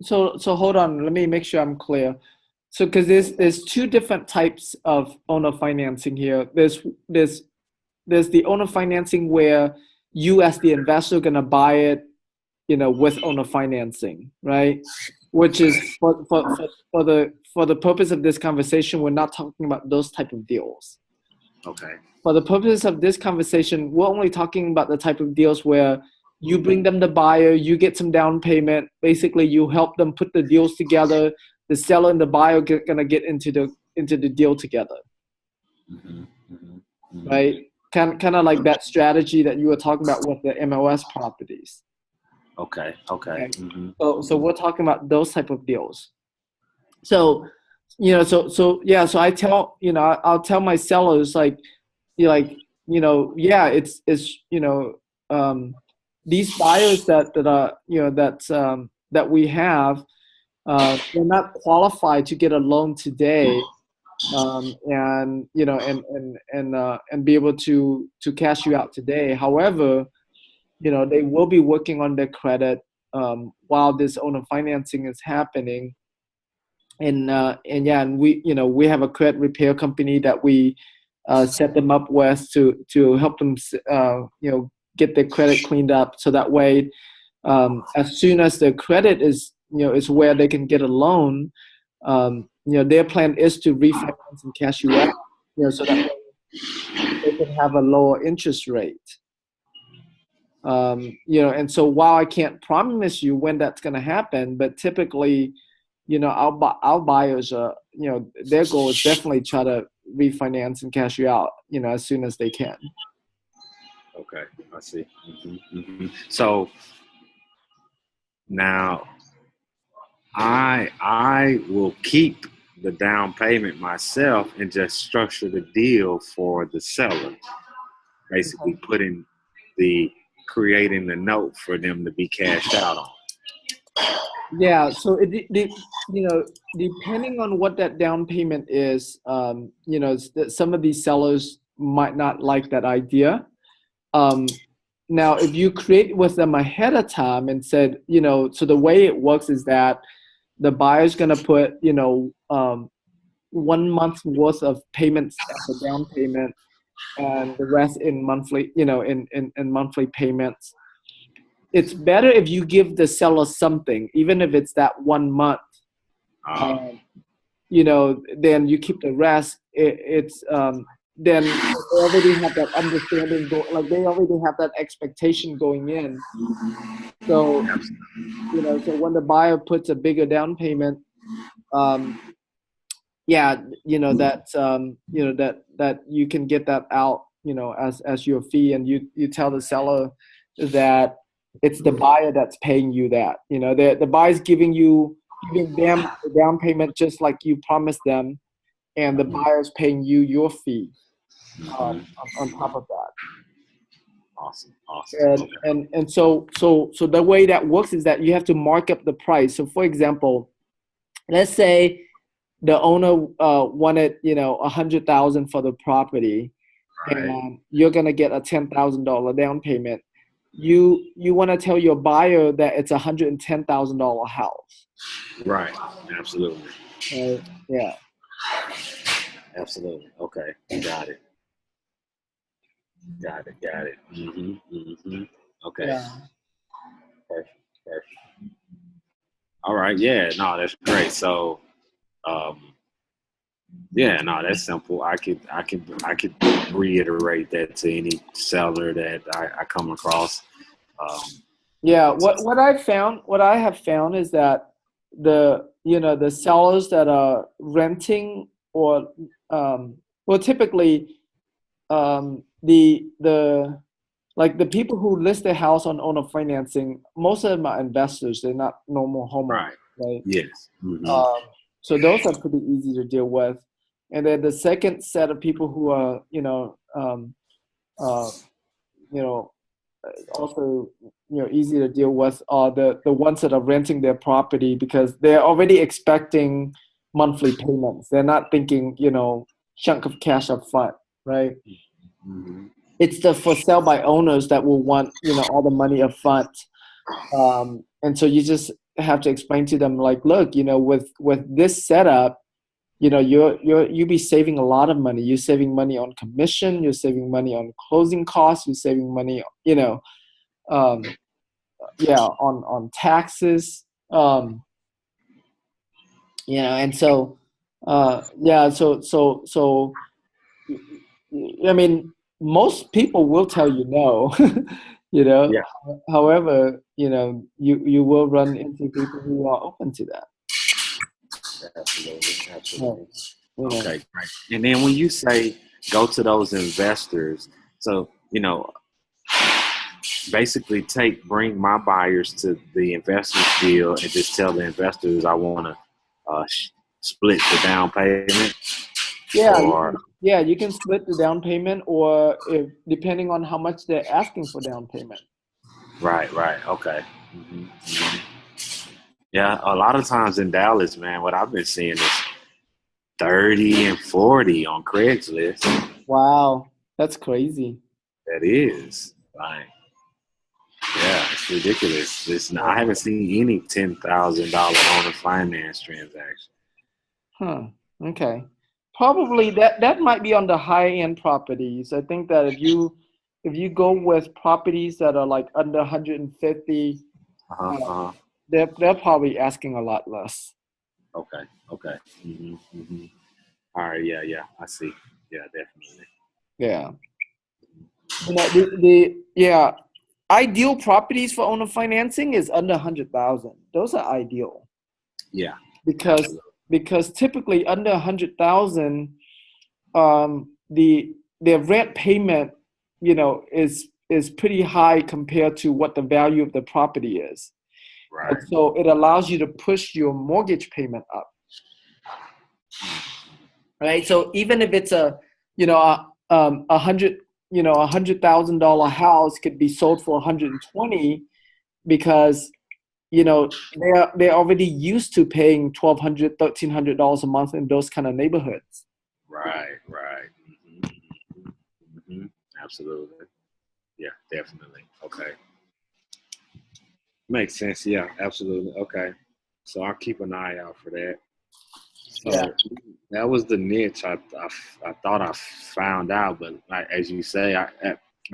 So hold on, let me make sure I'm clear. So because there's two different types of owner financing here. There's the owner financing where you as the investor are gonna buy it, with owner financing, right? Which is for the purpose of this conversation, we're not talking about those type of deals. Okay. For the purpose of this conversation, we're only talking about the type of deals where you bring them the buyer, you get some down payment. Basically, you help them put the deals together. The seller and the buyer are gonna get into the deal together, right? Kind of like that strategy that you were talking about with the MLS properties. Okay. So we're talking about those type of deals. So I tell I'll tell my sellers these buyers that we have, they're not qualified to get a loan today, and be able to cash you out today. However, they will be working on their credit while this owner financing is happening. and yeah, and we have a credit repair company that we set them up with to help them get their credit cleaned up, so that way as soon as their credit is where they can get a loan, their plan is to refinance and cash you out, so that they can have a lower interest rate. And so while I can't promise you when that's going to happen, but typically, our buyers are, their goal is definitely try to refinance and cash you out, as soon as they can. Okay, I see. So now I will keep the down payment myself and just structure the deal for the seller, basically creating the note for them to be cashed out on. Yeah, so depending on what that down payment is, some of these sellers might not like that idea. Now, if you create with them ahead of time and said, so the way it works is that the buyer's going to put, 1 month's worth of payments as a down payment, and the rest in monthly, in monthly payments. It's better if you give the seller something, even if it's that 1 month. Then you keep the rest. Then they already have that understanding, like they already have that expectation going in. So, so when the buyer puts a bigger down payment, that you can get that out, as your fee, and you tell the seller that it's the buyer that's paying you that. The buyer's giving them the down payment just like you promised them, and the buyer's paying you your fee on top of that. Awesome. And so the way that works is that you have to mark up the price. So for example, let's say the owner wanted $100,000 for the property, right, and you're gonna get a $10,000 down payment. You want to tell your buyer that it's $110,000 house. Right. Absolutely. Yeah. Absolutely. Okay. Got it. Okay. Yeah. Perfect. All right. Yeah. No, that's great. So, that's simple. I could reiterate that to any seller that I come across. What I have found is that the sellers that are renting or typically the people who list their house on owner financing, most of them are investors. They're not normal homeowners, right? Yes. So those are pretty easy to deal with. And then the second set of people who are also easy to deal with are the ones that are renting their property, because they're already expecting monthly payments. They're not thinking chunk of cash up front, right? It's the for sale by owners that will want all the money up front, and so you just have to explain to them, like, look, with this setup, you'll be saving a lot of money. You're saving money on commission. You're saving money on closing costs. You're saving money, on taxes. And so, so I mean, most people will tell you no. Yeah. However, you will run into people who are open to that. Absolutely. Okay, great. And then when you say go to those investors, so basically bring my buyers to the investors deal and just tell the investors I want to split the down payment. You can split the down payment, or depending on how much they're asking for down payment. Right. Okay. Yeah, a lot of times in Dallas, man, what I've been seeing is 30 and 40 on Craigslist. Wow, that's crazy. That is. Like, yeah, it's ridiculous. I haven't seen any $10,000 owner finance transaction. Huh. Okay. Probably that might be on the high end properties. I think that if you go with properties that are like under 150, Uh-huh, uh, uh-huh. they're probably asking a lot less. Okay, okay. All right, yeah, yeah, I see. Yeah, definitely. Yeah. The yeah, ideal properties for owner financing is under 100,000. Those are ideal Yeah, because absolutely. because typically under 100,000, the rent payment, is pretty high compared to what the value of the property is. And Right. so it allows you to push your mortgage payment up, right? So even if it's a hundred, $100,000 house could be sold for 120 because they're already used to paying $1,200 $1,300 a month in those kind of neighborhoods. Right, right. Absolutely. Yeah, definitely. Okay. Makes sense. Yeah, absolutely. Okay. So I'll keep an eye out for that. Yeah. So that was the niche I thought I found out, but like, as you say, I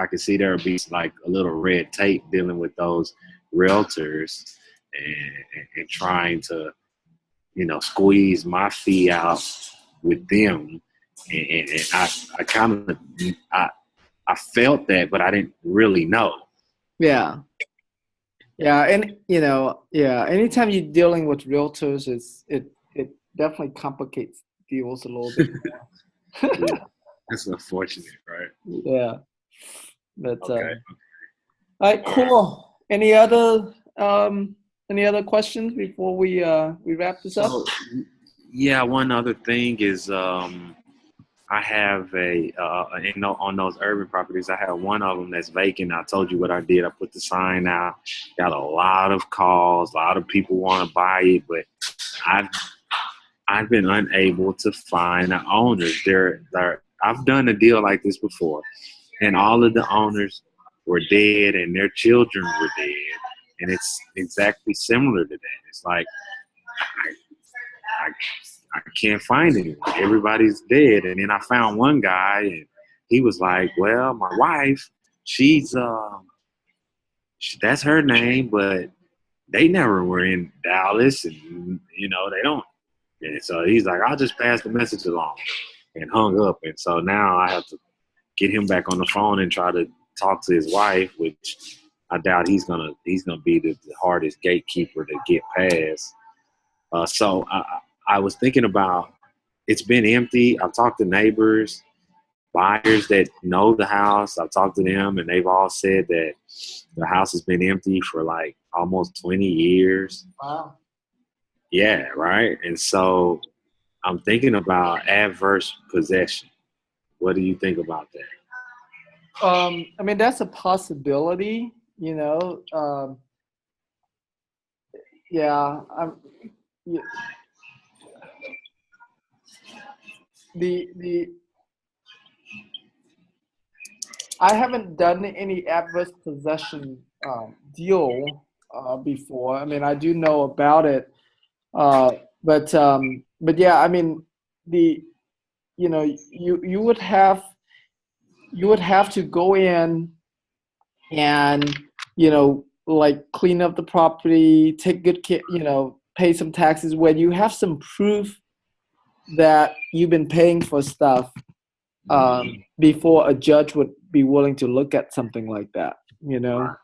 can see there would be like a little red tape dealing with those realtors and trying to, squeeze my fee out with them. And I kind of, I, I felt that, but I didn't really know. Yeah. Yeah, and yeah, anytime you're dealing with realtors, it definitely complicates deals a little bit more. Yeah, that's unfortunate, right? Yeah, but Okay. all right, All right. cool. Any other questions before we wrap this up? So, yeah, one other thing is I have on those urban properties, I have one of them that's vacant. I told you what I did. I put the sign out, got a lot of calls, a lot of people want to buy it, but I've I've been unable to find the owners. I've done a deal like this before, and all of the owners were dead, and their children were dead, and it's exactly similar to that. It's like I can't find anyone. Everybody's dead. And then I found one guy, and he was like, "Well, my wife, she's that's her name, but they never were in Dallas, and they don't." And so he's like, "I'll just pass the message along," and hung up. And so now I have to get him back on the phone and try to talk to his wife, which I doubt he's gonna be the hardest gatekeeper to get past. So I was thinking about, it's been empty. I've talked to neighbors, buyers that know the house. I've talked to them, and they've all said that the house has been empty for like almost 20 years. Wow. Yeah, right. And so I'm thinking about adverse possession. What do you think about that? I mean, that's a possibility. Yeah. Yeah, the I haven't done any adverse possession deal before. I mean, I do know about it, uh, but yeah, I mean, the you would have to go in and like clean up the property, take good care, pay some taxes when you have some proof that you've been paying for stuff before a judge would be willing to look at something like that. You know, Right.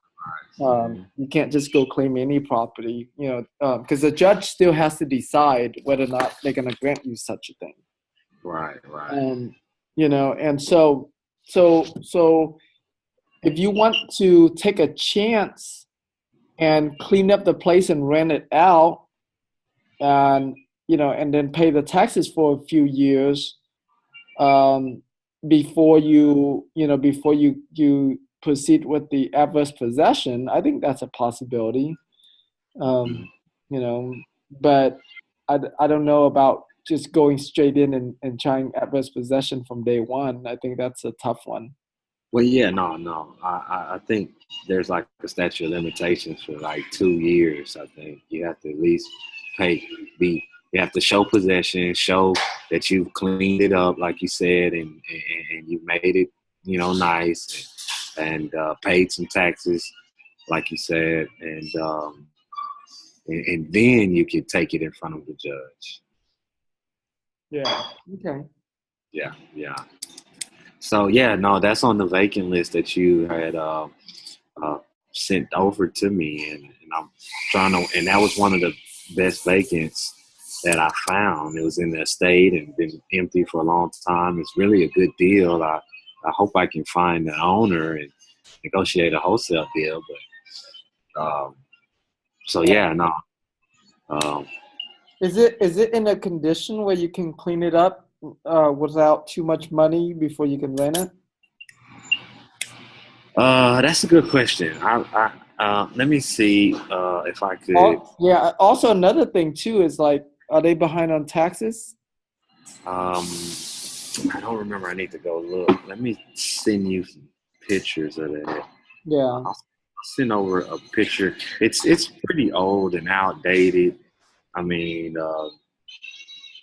Mhm. you can't just go claim any property. Because the judge still has to decide whether or not they're going to grant you such a thing. Right. Right. And and so if you want to take a chance and clean up the place and rent it out, and and then pay the taxes for a few years, um, before you proceed with the adverse possession, I think that's a possibility. Um, Mhm. you know, but I don't know about just going straight in and trying adverse possession from day one. I think that's a tough one. Well, yeah, no, no. I think there's like a statute of limitations for like 2 years. I think you have to at least pay, be you have to show possession, show that you've cleaned it up, like you said, and you made it, nice, and paid some taxes, like you said, and then you can take it in front of the judge. Yeah. Okay. Yeah, yeah. So yeah, no, that's on the vacant list that you had sent over to me, and I'm trying to, and that was one of the best vacants that I found. It was in the estate and been empty for a long time. It's really a good deal. I hope I can find the owner and negotiate a wholesale deal. But so yeah, no. Um, Is it in a condition where you can clean it up without too much money before you can rent it? That's a good question. Let me see if I could. Yeah. Also, another thing too is like, are they behind on taxes? I don't remember. I need to go look. Let me send you some pictures of that. Yeah. I'll send over a picture. It's pretty old and outdated. I mean,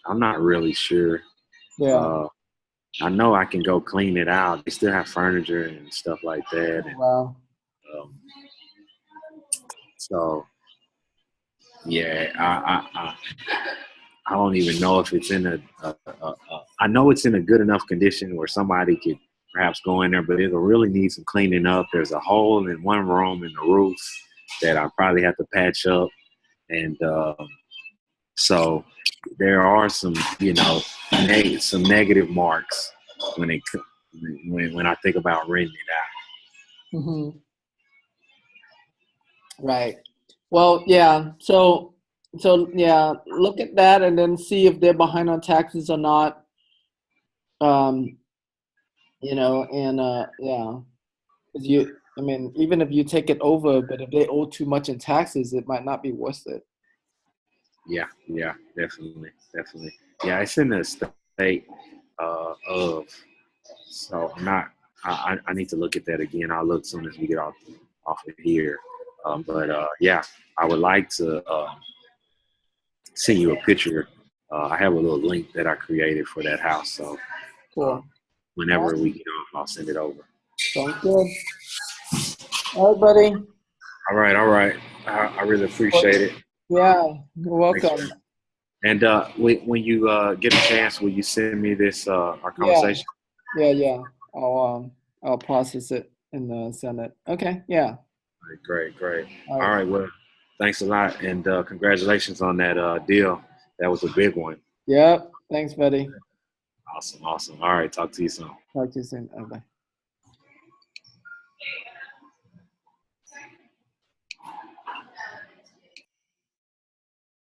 I'm not really sure. Yeah. I know I can go clean it out. They still have furniture and stuff like that. And, Wow. um, so yeah, I don't even know if it's in I know it's in a good enough condition where somebody could perhaps go in there, but it'll really need some cleaning up. There's a hole in one room in the roof that I probably have to patch up. And so there are some, some negative marks when I think about renting it out. Hmm. Right. Well, yeah. So yeah, look at that and then see if they're behind on taxes or not. Um, and yeah, 'cause I mean, even if you take it over, but if they owe too much in taxes, it might not be worth it. Yeah, definitely. Yeah, it's in the state of. So I'm not. I need to look at that again. I'll look as soon as we get off of here. But yeah, I would like to send you a picture. I have a little link that I created for that house. So Cool. whenever we get off, I'll send it over. Sounds good. All right, buddy. All right. I really appreciate it. Yeah, you're welcome. Thanks. And when you get a chance, will you send me this our conversation? Yeah. I'll process it and send it. Okay. Yeah. Great. All right. Well, thanks a lot, and congratulations on that deal. That was a big one. Yep. Thanks, buddy. Awesome. All right. Talk to you soon. Talk to you soon. Bye.